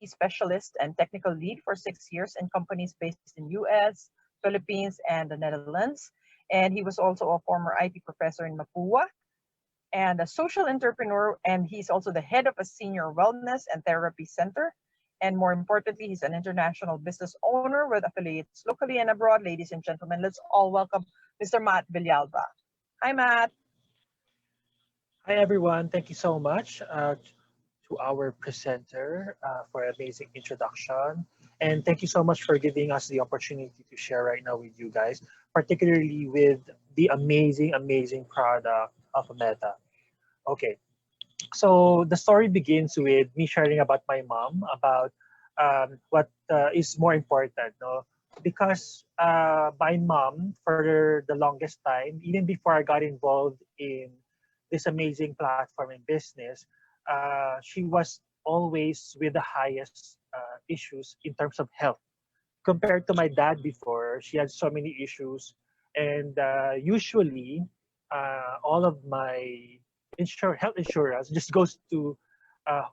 specialist and technical lead for 6 years in companies based in US, Philippines, and the Netherlands. And he was also a former IT professor in Mapua and a social entrepreneur. And he's also the head of a senior wellness and therapy center. And more importantly, he's an international business owner with affiliates locally and abroad. Ladies and gentlemen, let's all welcome Mr. Matt Villalba. Hi, Matt. Hi everyone, thank you so much to our presenter for an amazing introduction. And thank you so much for giving us the opportunity to share right now with you guys, particularly with the amazing product of Meta. Okay, so the story begins with me sharing about my mom, about what is more important, no? Because my mom, for the longest time, even before I got involved in this amazing platform and business, she was always with the highest issues in terms of health. Compared to my dad before, she had so many issues, and usually all of my health insurance just goes to uh,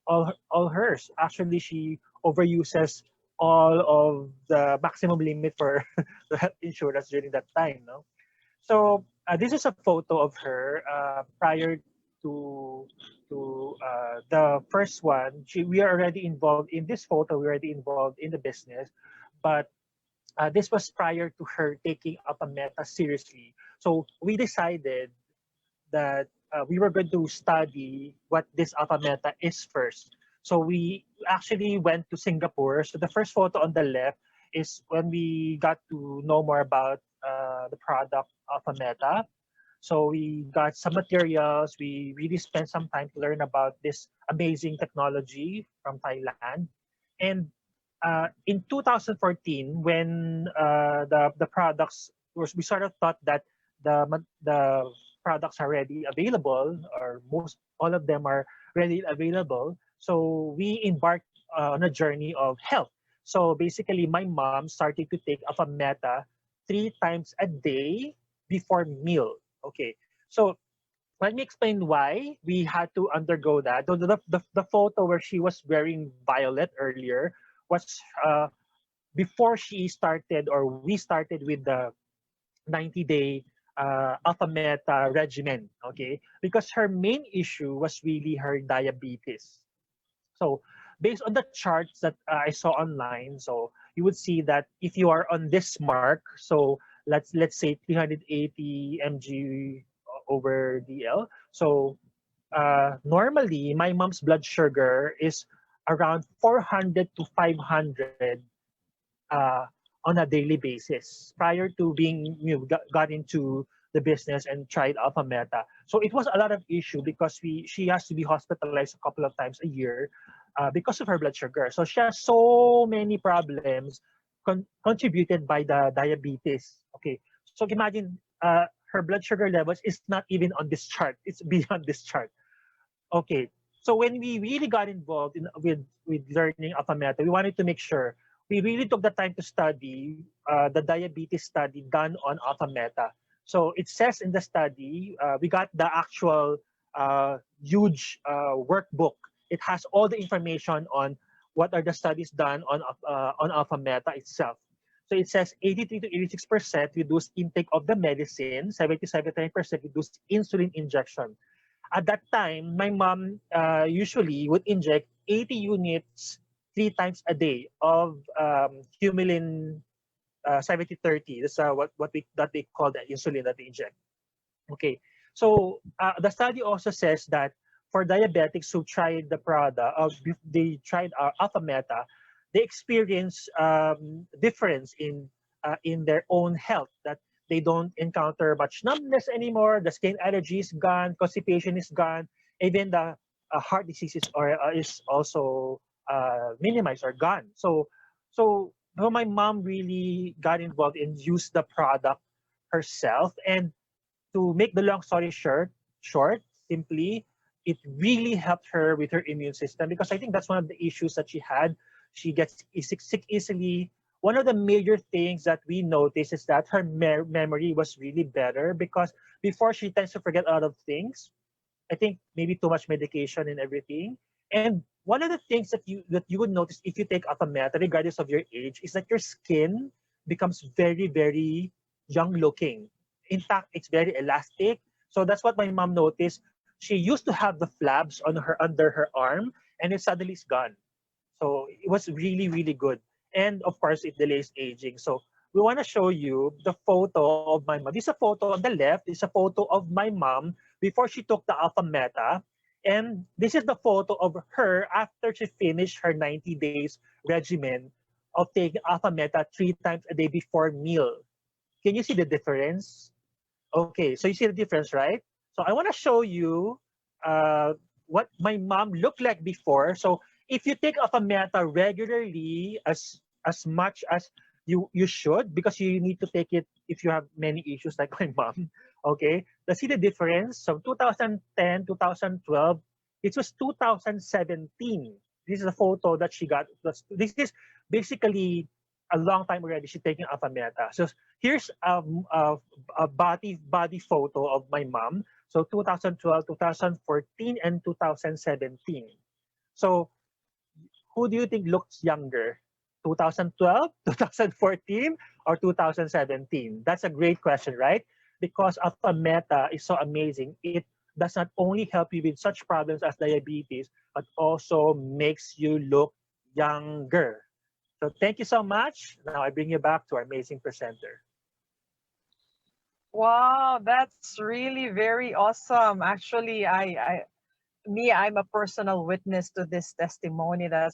all hers. Actually, she overuses all of the maximum limit for the health insurance during that time. No, so this is a photo of her prior to the first one. We are already involved in this photo. We're already involved in the business, but this was prior to her taking up a meta seriously. So we decided that we were going to study what this alpha meta is first. So we actually went to Singapore. So the first photo on the left is when we got to know more about the product alpha meta. So we got some materials. We really spent some time to learn about this amazing technology from Thailand. And in 2014, when the products we sort of thought that the products are ready available, or most all of them are ready available. So we embarked on a journey of health. So basically, my mom started to take Alpha Meta 3 times a day before meal. Okay, so let me explain why we had to undergo that. The photo where she was wearing violet earlier was before she started, or we started with the 90-day alpha meta regimen. Okay, because her main issue was really her diabetes. So based on the charts that I saw online, so you would see that if you are on this mark, so let's say 380 mg over dl. So normally my mom's blood sugar is around 400 to 500 uh, on a daily basis prior to being got into the business and tried alpha meta. So it was a lot of issue because she has to be hospitalized a couple of times a year because of her blood sugar. So she has so many problems contributed by the diabetes. Okay, so imagine her blood sugar levels is not even on this chart. It's beyond this chart. Okay, so when we really got involved with learning alpha meta, we wanted to make sure we really took the time to study the diabetes study done on alpha meta. So it says in the study, we got the actual huge workbook. It has all the information on what are the studies done on alpha meta itself. So it says 83 to 86% reduced intake of the medicine, 70 to 79% reduced insulin injection. At that time, my mom usually would inject 80 units 3 times a day of Humulin 70/30. That's what they call the insulin that they inject. Okay, so the study also says that for diabetics who tried the product, they tried Alpha Meta, they experience difference in their own health. That they don't encounter much numbness anymore. The skin allergy is gone. Constipation is gone. Even the heart disease is also minimized or gone. So my mom really got involved and used the product herself. And to make the long story short, simply, it really helped her with her immune system, because I think that's one of the issues that she had. She gets sick easily. One of the major things that we noticed is that her memory was really better, because before she tends to forget a lot of things. I think maybe too much medication and everything. And one of the things that you would notice if you take AlphaMeta, regardless of your age, is that your skin becomes very, very young looking. In fact, it's very elastic. So that's what my mom noticed. She used to have the flabs on her under her arm, and it suddenly is gone. So it was really, really good. And of course, it delays aging. So we want to show you the photo of my mom. This is a photo on the left. This is a photo of my mom before she took the Alpha Meta. And this is the photo of her after she finished her 90 days regimen of taking Alpha Meta 3 times a day before meal. Can you see the difference? Okay, so you see the difference, right? So I want to show you uh, what my mom looked like before. So if you take a meta regularly, as much as you should, because you need to take it if you have many issues like my mom. Okay, let's see the difference. So 2010, 2012, it was 2017. This is a photo that she got. This is basically a long time already. She's taking Alpha Meta. So here's a body photo of my mom. So 2012, 2014, and 2017. So who do you think looks younger? 2012, 2014, or 2017? That's a great question, right? Because Alpha Meta is so amazing. It does not only help you with such problems as diabetes, but also makes you look younger. So thank you so much. Now I bring you back to our amazing presenter. Wow, that's really very awesome. Actually, I'm a personal witness to this testimony. That's